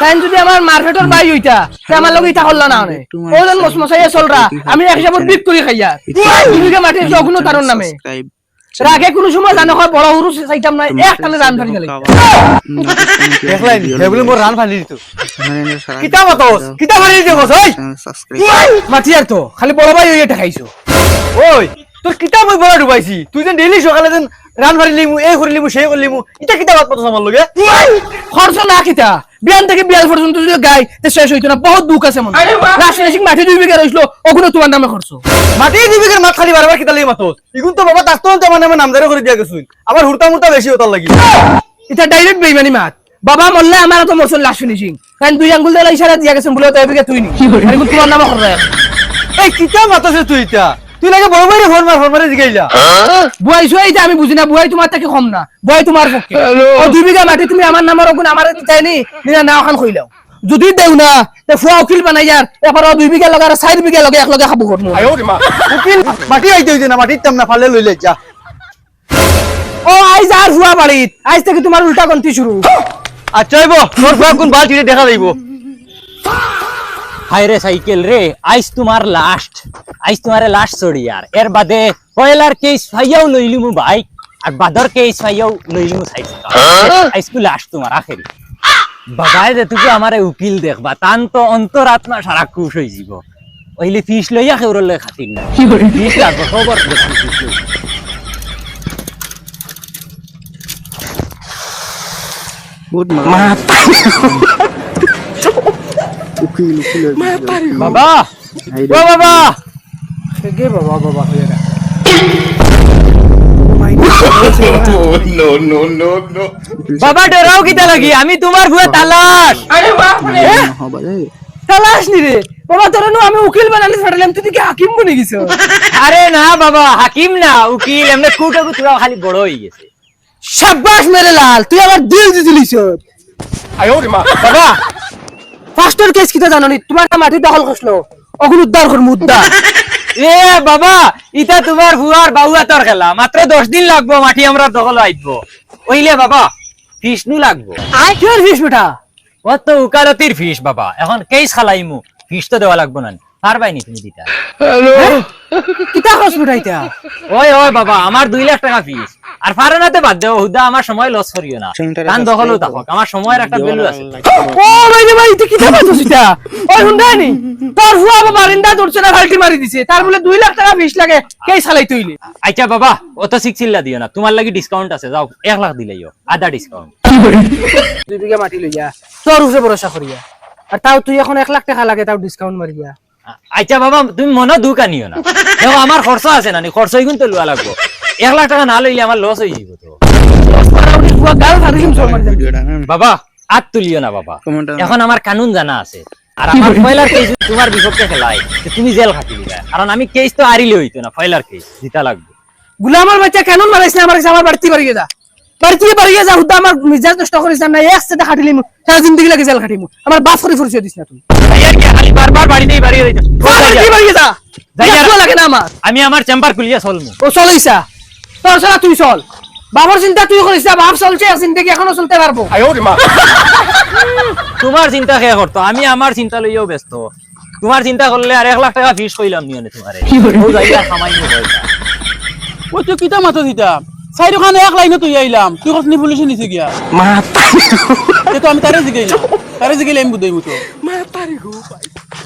তাই যদি আমার মার্কেটের বাই হইতা তে আমার লগে ইটা হল্লা না হনে ওজন মসমসাইয়া চলরা আমি এক হিসাবে বিক করি খাইয়া দুবিঘা মাটি যখনো তারর নামে রাগে কোন সময় জানো হয় বড় হুরু চাইতাম না এক টানে রান ফানি গেল দেখলাই হেবলে মোর রান ফানি দিত কিতা মতস কিতা ফানি দিতে কস ওই মাটি আর তো খালি বড় ভাই ওইটা খাইছো ওই তোর কিতা মই বড় ডুবাইছি তুই যে ডেইলি সকালে যেন রান ফানি লিমু এই করি লিমু সেই করি লিমু এটা কিতা বাত পছন্দ আমার লগে খরচ না কিতা বিয়ান থেকে বিয়াল পর্যন্ত যদি গাই তে শেষ হইতো না বহুত দুঃখ আছে মনে রাশনাসিক মাটি 2 বিঘা রইলো ওগুলো তোমার নামে খরচ মাটি 2 বিঘার মাঠ খালি বারবার কিতা লাগি মাতস ইগুন তো বাবা তাস্তন তো মানে নামদারে করে দিয়া গেছুন আবার হুরতা মুরতা বেশি হতার লাগি এটা ডাইরেক্ট বেইমানি মাত বাবা মরলে আমার তো মরছল লাশ শুনিছিং কারণ 2 আঙ্গুল দেলা ইশারা দিয়া গেছেন বলে তো এবিকে তুই নি আর তোমার নামে খরচ এই কিতা মাতছে তুই এটা তুই লাগে বড় ভাইরে ফোন মারে জিগাইলা বুয়াই এইটা আমি বুঝি না বুয়াই তোমার থেকে কম না বুয়াই তোমার পক্ষে ও 2 বিঘা মাটি তুমি আমার নামের ওগুন আমার দিতাইনি নিনা নাও খান কইলাও যদি দেউ না তে ফুয়া উকিল বানাই যার এবার 2 বিঘা লগা আর 4 বিঘা লগে এক লগে খাবো করমু আয়ো রে মা উকিল মাটি আইতে হইছে না মাটি তাম না ফালে লইলে যা ও আইজ আর ফুয়া বাড়িত আইজ থেকে তোমার উল্টা গন্তি শুরু আচ্ছা আইবো তোর ফুয়া কোন বালতিতে দেখা যাইবো हाय रे साइकिल रे आइस तुम्हार लास्ट छोड़ी यार एर बादे पहलार केस फाइयाव लइलिमु बाइक और बादर केस फाइयाव लइलिमु साइकिल आइस को लास्ट तुम्हार आखिरी बगाए दे तुके हमारे उकिल देखबा तान तो अंतरात्मा सारा खुश होई जीवो ओइले फीस लइया खेउरल ले खातिर ना फीस लागो खबर गुड उकिल बाबा ओ बाबा गे बाबा बाबा होया नो बाबा डराओ किता लगी আমি তোমার ভুয়া তালাশ আরে বাপ রে তালাশ নি রে বাবা তোর নো আমি উকিল বানালে ছাড়লাম তুই কি হাকিম বনে গিয়েছ আরে না বাবা হাকিম না উকিল এমনে কুটাকু তুরা খালি বড় হই গেছে শাবাশ মেরে লাল তুই আমার দিল দিলিস আয়ো রে মা বাবা ফাস্টার কেস কিটা জানো নি তোমার মাটি দখল করছলো ওগুন উদ্ধার কর উদ্ধার এ বাবা ইটা তোমার ভুয়ার বাউয়া তোর খেলা মাত্র 10 দিন লাগবো মাটি আমরা দখল আইবো ওইলে বাবা ফিস নু লাগবো আই কি ফিস বেটা ও তো উকালতির ফিস বাবা এখন কেস খালাইমু ফিস তো দেওয়া লাগবো না পারবাই নি তুমি দিতা হ্যালো কিটা খরচ বেটাইতা ওই ওই বাবা আমার 2 লাখ টাকা ফিস আর ফারানাতে বাদ দাও হুদা আমার সময় লস করিও না কান দখলও থাকক আমার সময়ের একটা ভ্যালু আছে ও ভাই এটা কিটা বাতছিস এটা ওই হুন্ডানি তোর ফুয়া বাবা বারিন্দা দৌড়ছে না ফালটি মারি দিছে তার বলে 2 লাখ টাকা ফিস লাগে কেই চালাই তুইলে আচ্ছা বাবা অত সিক্সিল্লা দিও না তোমার লাগি ডিসকাউন্ট আছে যাও 1 লাখ দিলাইও আধা ডিসকাউন্ট 2 বিঘা মাটি লইয়া তোর উপরে ভরসা করিয়া আর তাও তুই এখন 1 লাখ টাকা লাগে তাও ডিসকাউন্ট মারিয়া আচ্ছা বাবা তুমি মনে দুকা নিও না দেখো আমার খরচ আছে না খরচ হইগুন তো লওয়া লাগবো 1 লাখ টাকা না লইলে আমার লস হই যাবে তো বাবা আত তুলিও না বাবা এখন আমার কানুন জানা আছে আর আমার ফয়লার কেস তোমার বিপক্ষে খেলাই তুমি জেল খাটি দিবা কারণ আমি কেস তো আরিলে হইতো না ফয়লার কেস জিতা লাগবে গুলামার বাচ্চা কানুন মারাইছ না আমার বাড়তি বাড়ি যা হুদা আমার মিজাজ নষ্ট করিস না এক সাথে খাটিলিম সারা জিন্দেগি লাগে জেল খাটিমু আমার বাপ করে পরিচয় দিছ না তুমি ভাইয়ার কি খালি বারবার বাড়িতেই বাড়ি হইতো বাড়ি যা যাইয়া লাগে না আমার আমি আমার চেম্বার খুলিয়া চলমু ও চলাইছা তোর সারা তুই চল বাবার চিন্তা তুই করিস না বাপ চলছে জিন্দেগি এখনো চলতে পারবো আয়ো রে মা তোমার চিন্তা কে করতো আমি আমার চিন্তা লইয়াও ব্যস্ত তোমার চিন্তা করলে আর 1 লাখ টাকা ফিস কইলাম নিও না তোমারে ও যাইয়া কামাইনি পয়সা ও তুই কিতা মাথা দিতা সাইড ওখানে এক লাইনে তুই আইলাম তুই কখনি পুলিশে নিছে গিয়া তো আমি তারে জিগাইলাম আমি বুঝাই মতো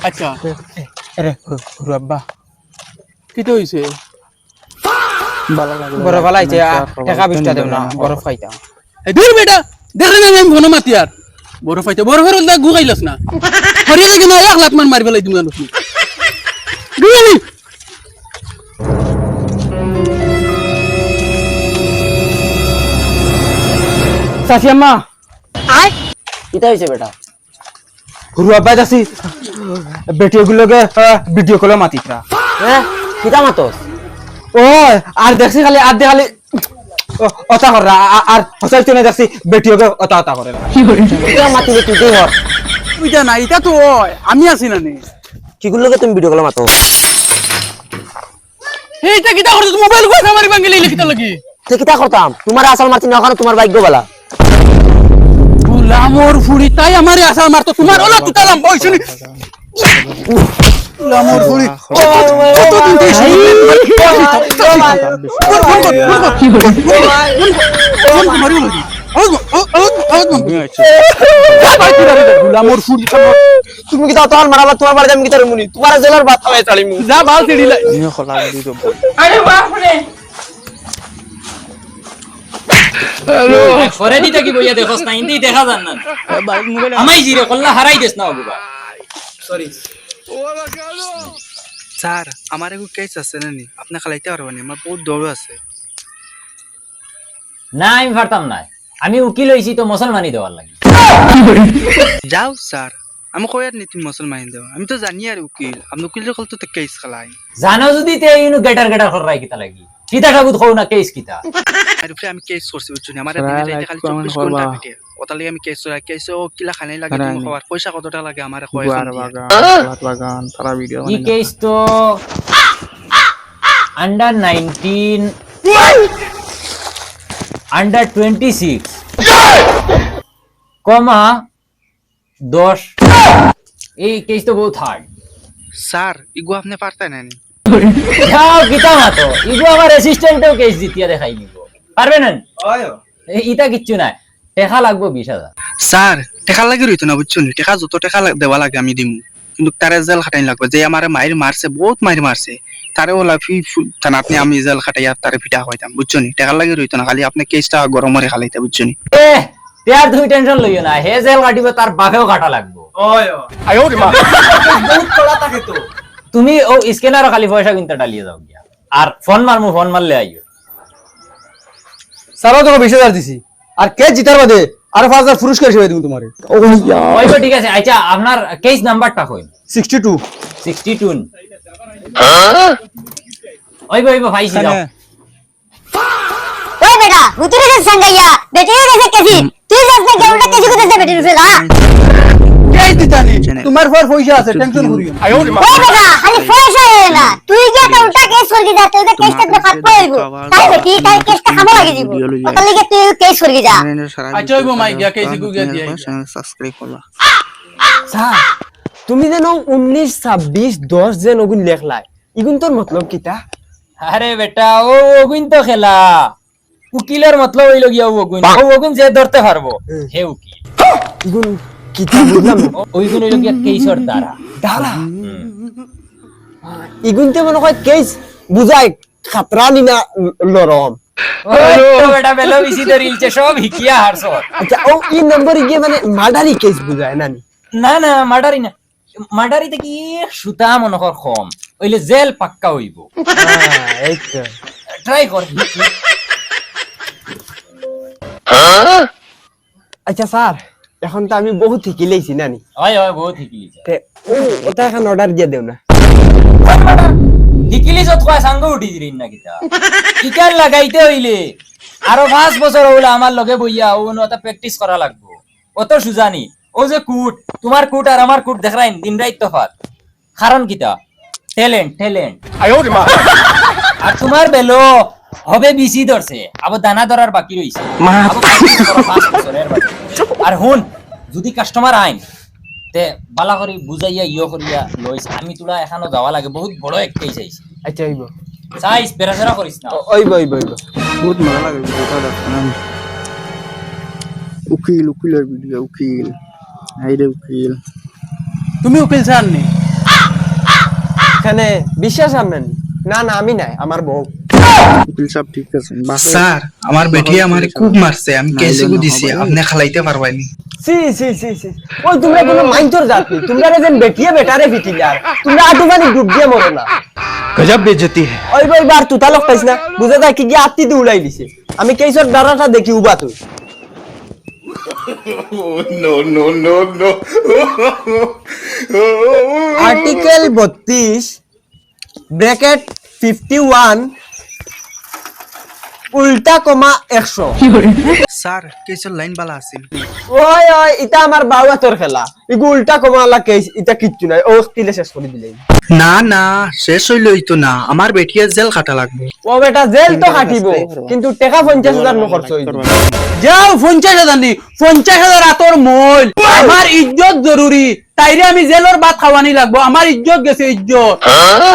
আচ্ছা আরে আব্বা কিতা হইছে বড় ভালো আইছে টাকা 20টা দেব না বরফ খাইতা এই দূর বেটা দেখে না আমি ফোন মাতি আর বড় ফাইতে বড় ঘর দা গুগাইলাস না হরিয়া দেখি না 1 লাখ মান মারি ফেলাই তুমি জানোস গুগাই চাচি আম্মা আয় কিতা হইছে বেটা গুরু আব্বা যাসি বেটিগুলোকে ভিডিও কলে মাতিতা কিতা মাতস ও আর দেখছি খালি অতা কর আর হসাইতে না দেখছি বেটিওকে অতা করে কিতা মাতিলে তুই দে হর তুইটা না এটা তো আমি আছি না নে কিগুলোকে তুমি ভিডিও কল মাতো এইটা কিতা করছ মোবাইল কই আমারি বাঙ্গিলে লিখিতা লাগি তে কিতা করতাম তোমার আসল মারতি না ওখানে তোমার ভাগ্য বালা গুলামর ফুড়ি তাই আমারে আসার মারতো তোমার ওলা তুতালাম বইছনি গুলামর ফুড়ি কতদিন থেকে গুলামর ফুড়ি তুমি কি তোমার মারাবা তোমার বাড়ি আমি কি তার মুনি তোমার জেলার ভাত খাওয়াই চালিমু যা বাল ছিড়িলা করে দিতে কি বইয়া দেখোস না ইন্দি দেখা যান না আমাই জিরে কল্লা হারাই দেস না বাবা স্যার আমার একটু কেস আছে নানি আপনি খালাইতে পারবেন আমার বহুত দৌড় আছে না আমি পারতাম না আমি উকিল হইছি তো মুসলমানি দেওয়ার লাগি যাও স্যার আমি কই আর নি তুমি মুসলমান দেও আমি তো জানি আর উকিল আপনি উকিল কল তো কেস খালাই জানো যদি তে ইনু গেটার গেটার করাই কিতা লাগি কিতা কাবুত খাও না কেস কিতা আর উপরে আমি কেস করছি বুঝছনি আমার দিনে রাতে খালি 24 ঘন্টা পিটে ওটা লাগি আমি কেস করা কেস ও কিলা খানাই লাগে তুমি খবর পয়সা কত টাকা লাগে আমার কয় ই কেস তো আন্ডার 19 আন্ডার 26 কমা 10 এই কেস তো বহুত হার্ড স্যার ইগো আপনি পারতেন নানি যাও কিতা মাতো ইগো আমার অ্যাসিস্ট্যান্টও কেস জিতিয়া দেখাই নিব পারবে না ইটা কিচ্ছু না টাকা লাগবে 20,000 স্যার টাকা লাগি রইতো না বুঝছনি টাকা যত টাকা দেওয়া লাগে আমি দিমু কিন্তু তারে জেল খাটাই লাগবে যে আমার মায়ের মারছে বহুত মায়ের মারছে তারে ওলা ফি থানা আপনি আমি জেল খাটাইয়া তারে পিটা হইতাম বুঝছনি টাকা লাগি রইতো না খালি আপনি কেসটা গরমরে খালাইতে বুঝছনি এ তেয়ার তুমি টেনশন লইও না হে জেল কাটিব তার বাপেও কাটা লাগবে তুমি ও স্ক্যানার খালি পয়সা কিনতে ডালিয়ে যাও গিয়া আর ফোন মারলে আইও সারা তো 20,000 দিছি আর কে জিতার বাদে আর 5,000 পুরস্কার হিসেবে দিমু তোমারে ওই তো ঠিক আছে আচ্ছা আপনার কেস নাম্বারটা কই 62 62 ওই ভাইছি যাও ওই বেটা হুতুরে কে সঙ্গাইয়া বেটিরে কে কেসি তুই যাস না কেউটা কেসি করতে বেটির ফেলা কে দিতানি তোমার পর পয়সা আছে টেনশন করিও না ওই বেটা খালি পয়সা হয় না তুই গিয়া কেউটা কেস করবি যা তুই কেসটা তো ফাট পড়বো তাই বেটি তাই কেসটা খাবো লাগে দিব ওটা লাগি তুই কেস করবি যা আচ্ছা ওই মাই গিয়া কেসি গু গিয়া দিয়া সাবস্ক্রাইব করলা স্যার তুমি যেন 19 26 10 যেন ওগুন লেখলাই ইগুন তোর মতলব কিতা আরে বেটা ও ওগুন তো খেলা উকিলের মতলব হইল গিয়া ওগুন যে ধরতে পারবো হে উকিল ইগুন কিতা বুঝলাম না ওইগুন হইল গিয়া কেসর দ্বারা দাঁড়া ইগুনতে মনে হয় কেস বুঝাই খাতরা নিনা লরম ওই তো বেটা বেলো বিসি ধরিলছে সব হিকিয়া হারছো আচ্ছা ও এই নম্বরে গিয়ে মানে মার্ডারি কেস বুঝায় নানি না মার্ডারি না মার্ডারিতে কি সুতা মনে কর কম ওইলে জেল পাক্কা হইব এই তো ট্রাই কর আচ্ছা স্যার এখন তো আমি বহুত ঠিকই লেইছি নানি হয় বহুত হিকিলিছে তে ও ওটা এখন অর্ডার দিয়ে দেও না হিকিলিছত কয় সাঙ্গ উঠি দিরিন না কিতা ইকার লাগাইতে হইলে আরো 5 বছর হইলো আমার লগে বইয়া ও নটা প্র্যাকটিস করা লাগবো অত সুজানি ও যে কুট তোমার কুট আর আমার কুট দেখরাইন দিন রাত তফাত কারণ কিতা ট্যালেন্ট আর তোমার বেলো হবে বিসি ধরছে আবার দানা ধরার বাকি রইছে আবার 5 বছরের বাকি। আর হুন যদি কাস্টমার আইন তে বালা করি বুঝাইয়া করিয়া লইছে আমি তোরা এখানো যাওয়া লাগে বহুত বড় একটাই চাইছি আচ্ছা হইব চাইস পেরাসেরা করিস না ওইব বহুত মজা লাগে ভিডিওটা দেখলাম উকিলের ভিডিও উকিল হাইরে উকিল তুমি উকিল স্যার নি এখানে বিশ্বাস আনবেন না আমি নাই আমার বউ উকিল সব ঠিক আছে স্যার আমার বেটি আমারে খুব মারছে আমি কেসে গু দিছি আপনি খালাইতে পারবানি সি ওই তোমরা কোনো মাইন্ডর জাত নি তোমরা যেন বেটিয়ে বেটারে ফিটিলার তোমরা আটুমানি ডুব দিয়ে মরো না গজব বেজতি হে ওই বার তুতা লোক পাইছ না বুঝা যায় কি আত্তি দিয়ে উড়াই দিছে আমি কেসর দাঁড়াটা দেখি উবা তুই no. আর্টিকেল 32 ব্র্যাকেট 51 উল্টা কমা 100 স্যার কেসের লাইন বালা আছিল ওই ওই এটা আমার বাউয়া তোর খেলা ইগু উল্টা কমা আলা কেস এটা কিচ্ছু নাই ও কিলে শেষ করে দিলে না না শেষ হইলই তো না আমার বেটিয়া জেল খাটা লাগবে ও বেটা জেল তো কাটিব কিন্তু টাকা 50,000 নো খরচ হইব যাও 50,000 নি 50,000 আতর মল আমার ইজ্জত জরুরি তাইরে আমি জেলর ভাত খাওয়ানি লাগবো আমার ইজ্জত গেছে ইজ্জত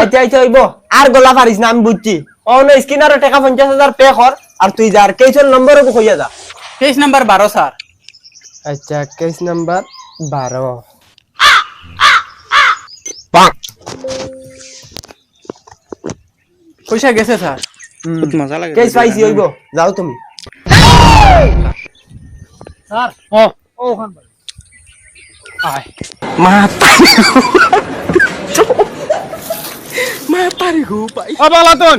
আচ্ছা আচ্ছা হইব আর গলা পারিস না আমি বুঝছি ও না স্কিনারে টাকা 50,000 পে কর আর তুই যার কেসের নম্বরও কইয়া যা কেস নাম্বার 12 স্যার আচ্ছা কেস নাম্বার 12 পয়সা গেছে স্যার মজা লাগে কেস পাইছি হইব যাও তুমি স্যার ও ওখান আয় পাগলাতন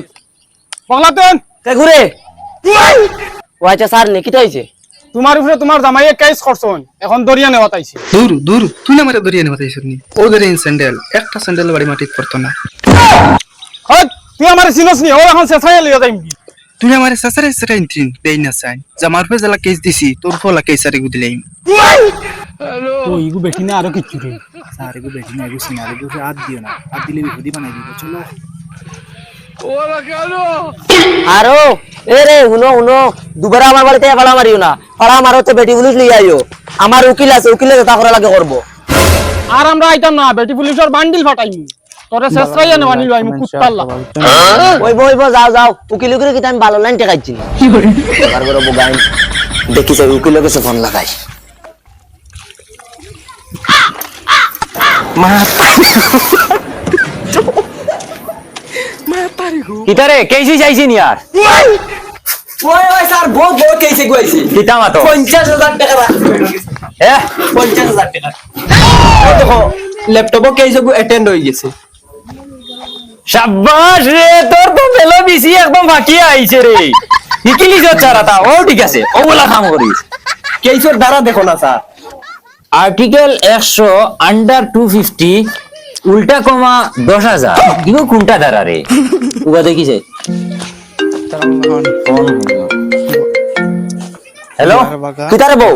কে ঘুরে ও আচ্ছা স্যার নে কি হইছে তোমার উপরে তোমার জামাইয়ে কেস করছন এখন দরিয়া নেওয়া তাইছে দূর দূর তুই না মারে দরিয়া নেওয়া তাইছিস নি ও দরিয়া স্যান্ডেল একটা স্যান্ডেল বাড়ি মাটিত পড়তো না হট তুই আমার সিনস নি ও এখন শেষাই লিয়া যাইম তুই আমার সাসারে সেটা ইন্ট্রিন দেই না চাই জামার পে জেলা কেস দিছি তোর ফলা কেস আরে গুদিলাইম ও ইগু বেটি না আরো কিচ্ছু রে স্যার এগো বেটি না এগো সিনারি এগো হাত দিও না হাত দিলে বিপদি বানাই দিব চলো আরো এ রে হুনো হুনো দুবার আমার বাড়িতে পাড়া মারিও না পাড়া মারো তো বেটি পুলিশ লিয়ে আইও আমার উকিল আছে উকিলে কথা করা লাগে করব আর আমরা আইতাম না বেটি পুলিশের বান্ডিল ফাটাইমু তোরে শেষাই নেওয়া নিল আইমু কুত্তাল্লা ওইব যাও যাও উকিল উকিল কি আমি ভালো লাইন টেকাইছি এবার করে বগাই দেখি যাই উকিলের কাছে ফোন লাগাই কিতারে কেসি চাইছি নি আর ওই ওই স্যার বহুত বহুত কেসে গুয়াইছি কিতা মাতো 50,000 টাকা রাখছি এ 50,000 টাকা ও দেখো ল্যাপটপও কেসে গু অ্যাটেন্ড হই গেছে শাবাশ রে তোর তো মেলো বিসি একদম ফাকিয়ে আইছে রে ইকিলি চারাতা ও ঠিক আছে ওগুলা কাম করিস কেসের ধারা দেখো না স্যার আর্টিকেল 100 আন্ডার 250 উল্টা কমা 10,000 ইগো কোনটা ধারা রে উবা দেখিছে হ্যালো কিতারে বউ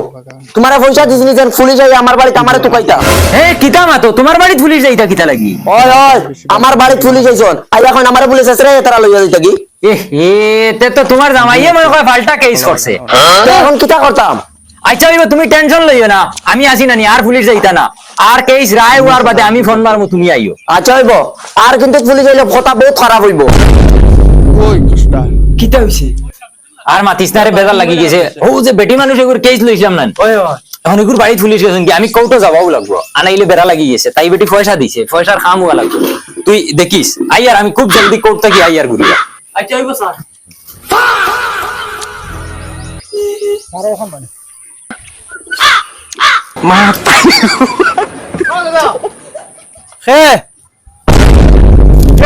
তোমারে পয়সা দিছিনি যেন পুলিশ আই আমার বাড়িতে আমারে তুকাইতা হে কিতা মাতো তোমার বাড়ি পুলিশ যাইতা কিতা লাগি ওই ওই আমার বাড়ি পুলিশ আইছন আই এখন আমারে পুলিশ আছে রে তারা লইয়া যাইতা কি এ তে তো তোমার জামাইয়ে মনে হয় পাল্টা কেস করছে তো এখন কিতা করতাম আচ্ছা এবার তুমি টেনশন লইও না আমি আসি না নি আর পুলিশ যাইতা না আর কেস রায় হওয়ার বাদে আমি ফোন মারমু তুমি আইও আচ্ছা হইব আর কিন্তু পুলিশ আইলে কথা বহুত খারাপ হইব কিটা হইছে আর মাতিস না রে বেজার লাগি গেছে ও যে বেটি মানুষ এগুর কেস লইছিলাম না ওই ওই এখন এগুর বাড়ি পুলিশ গেছেন কি আমি কৌটো যাবাও লাগবো আনাইলে বেড়া লাগি গেছে তাই বেটি পয়সা দিছে পয়সার খাম হওয়া লাগবে তুই দেখিস আইয়ার আমি খুব জলদি কোর্ট থেকে আইয়ার ঘুরিয়া আচ্ছা হইব স্যার হে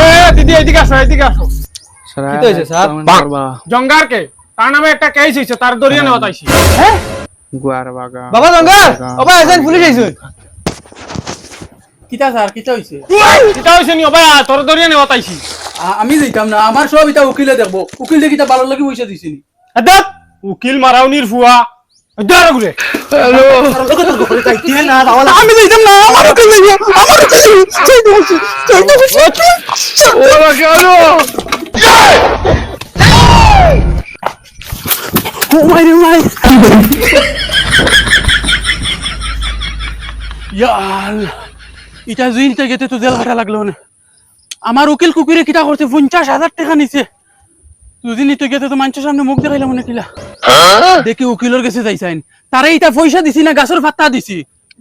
এ দিদি এদিকে আসো এদিকে আসো কি হইছে স্যার জঙ্গার কে তার নামে একটা কেস হইছে তার দরিয়া নেওয়া তাইছি বাবা জঙ্গার বাবা এসেন পুলিশ আইছে কিতা স্যার কিতা হইছে কিতা হইছে নি ওবা তোর দরিয়া নেওয়া তাইছি আমি যাইতাম না আমার সব এটা উকিলে দেখবো উকিল দেখি তা ভালো লাগি পয়সা দিছিনি আদাব উকিল মারাউনির ফুয়া দাঁড়া ঘুরে আমি যাইতাম না আমার উকিল দেখি আমার ওরা কেন ও মাই রে মাই ইয়াল এটা জুইনতে গেতে তো জেল হারা লাগলো না আমার উকিল কুকুরে কিটা করতে 50,000 টাকা নিছে দুদিন তো গেতে তো মানুষের সামনে মুখ দেখাইলাম না কিলা দেখি উকিলের কাছে যাইছেন তারে এটা পয়সা দিছি না গাছের পাতা দিছি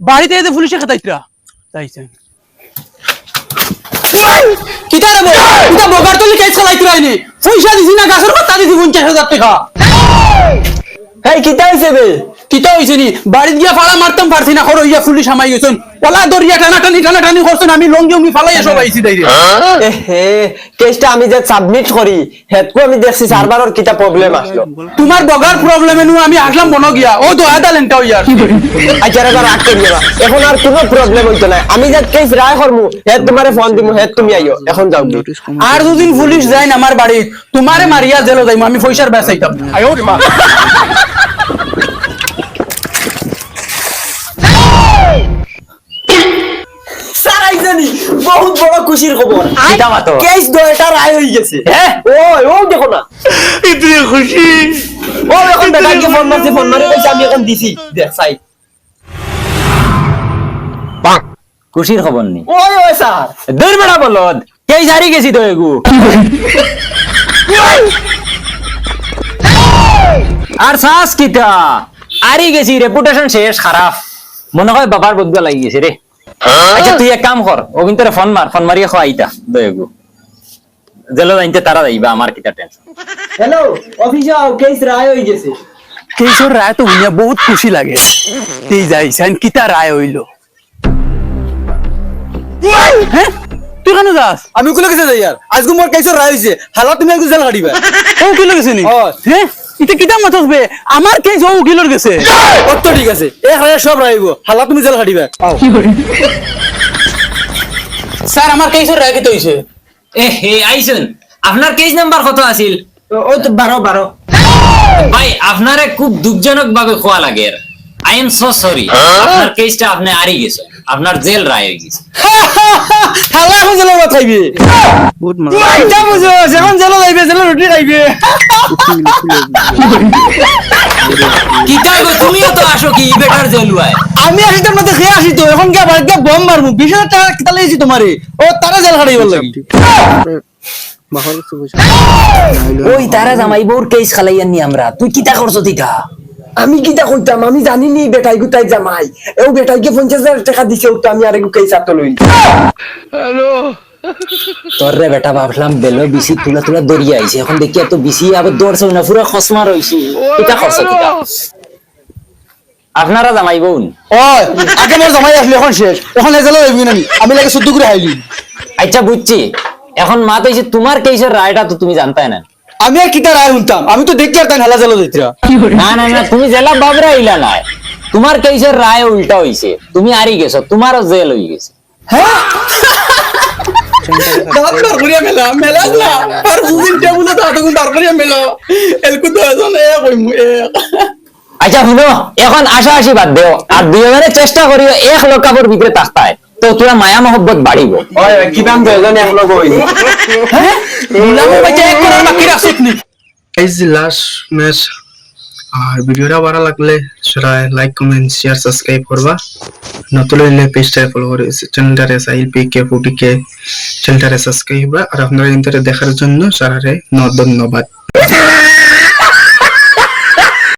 বাড়িতে এসে পুলিশে খাতাইতরা যাইছেন কিটা রে এটা বগার তো কেস চালাইতরা আইনি পয়সা দিছি না গাছের পাতা দিছি 50,000 টাকা এই কিতা হইছে বে কিতা হইছে নি বাড়িত গিয়া ফালা মারতাম পারছি না খর হইয়া পুলিশ হামাই গেছেন ওলা দরিয়া টানাটানি করছেন আমি লঙ্গি উঙ্গি ফালাইয়া সব আইছি দাইরে হে কেসটা আমি যে সাবমিট করি হেতকো আমি দেখছি সার্ভারের কিটা প্রবলেম আসলো তোমার বগার প্রবলেমে নু আমি আসলাম মন গিয়া ও তো আদা লেনটা হইয়া আচ্ছা রে রাগ করিও না এখন আর কোনো প্রবলেম হইতো না আমি যে কেস রায় করমু হেত তোমারে ফোন দিমু হেত তুমি আইও এখন যাও আর দুদিন পুলিশ যায় না আমার বাড়ি তোমারে মারিয়া জেল যাইমু আমি পয়সার বেচাইতাম আয়ো রে মা স্যার আইজানি বহুত বড় খুশির খবর কিতা মাতো কেস দয়টা রায় হই গেছে হ্যাঁ ও দেখো না ইতনি খুশি ও এখন বেটাকে ফোন মারি কইছে আমি এখন দিছি দেখ সাই খুশির খবর নি ওই স্যার দূর বেড়া বলদ কেই হারি গেছি তো এগু আর সাস কিতা হারি গেছি রেপুটেশন শেষ খারাপ মনে হয় বাবার বদলা লাগি গেছে রে আচ্ছা তুই এক কাম কর ও কিন্তু ফোন মারিয়ে খাইতা দয়েগু জেলো জানতে তারা যাইবা আমার কিতা টেনশন হ্যালো অফিসে কেস রায় হই গেছে কেশর রায় তো উনিয়া বহুত খুশি লাগে তুই যাইছেন কিতা রায় হইল হ্যাঁ তুই কেন যাস আমি কোলে গেছে যাই আর আজকে মোর কেসের রায় হইছে হালা তুমি একটু জেল কাটিবা ও উকিল গেছে নি হ্যাঁ এটা কিতা মাথা হবে আমার কেস ও উকিলর গেছে কত ঠিক আছে এক রায় সব রাইব হালা তুমি জেল কাটিবা স্যার আমার কেসের রায় কিতা হইছে এ হে আইছেন আপনার কেস নাম্বার কত আছিল ওই তো 12 ভাই আপনারে খুব দুঃখজনক ভাবে খোয়া লাগে আই এম সো সরি আপনার কেসটা আপনি হারি গেছেন আপনার জেল রায় হয়ে গেছে হালা এখন জেল খাইবে এটা বুঝো যখন জেল যাইবে জেল রুটি খাইবে কিতা গো তুমিও তো আসো কি বেটার জেল হয় আমি আসিতাম না দেখে আসি তো এখন কে বাড়িতে বম মারমু 20,000 টাকা কিতা লইছি তোমারে ও তারা জেল কাটাইবার লাগি ওই তারা জামাই বউর কেস খালাইয়ান নি আমরা তুই কিতা করছো তিতা আমি কিটা কইতাম আমি জানিনি বেটাই গুতাই জামাই এও বেটাইকে 50,000 টাকা দিছে তো আমি আরেকু কেস আতো লই তোর রে বেটা ভাবলাম বেলো বিসি তুলা তুলা দরিয়া আইছে এখন দেখি এত বিসি আবার দৌড়ছে না পুরো খসমা রইছি কিতা করছো কিতা আপনারা জামাই বোন ওই আগে মোর জামাই আসলে এখন শেষ এখন জেল হইবি না আমি লাগে 14 করে হাইলি আচ্ছা বুঝছি এখন মা তো তোমার কেসের রায়টা তো তুমি জানতাই না আমি আর কিটা রায় শুনতাম আমি তো দেখি আর তাই হালা জেল যাইতরা না তুমি জেলা বাবরা ইলা নাই তোমার কেসের রায় উল্টা হইছে তুমি হারি গেছো তোমারও জেল হই গেছে দাঁতবার করিয়া মেলা না আর দুদিন টেবুলে দাঁত গুণ বার করিয়া মেলা এলকু তো এজন এ কইমু এ আচ্ছা শুনো এখন আশা বাদ দেও আর দুইজনে চেষ্টা করিও এক লকাপর ভিতরে তাকায় তো তোরা মায়া মহব্বত বাড়িব ওই কিবাম তো এজন এক লগ হইনি মুলামু বাচ্চা এক করার বাকি রাখছিস নি এই যে লাস্ট ম্যাচ আর ভিডিওটা ভালো লাগলে সেটা লাইক কমেন্ট শেয়ার সাবস্ক্রাইব করবা নতুন হলে পেজটা ফলো করে চ্যানেলটারে সাইল পিকে ফুটিকে চ্যানেলটারে সাবস্ক্রাইব আর আপনারা ইন্টারে দেখার জন্য সারারে ধন্যবাদ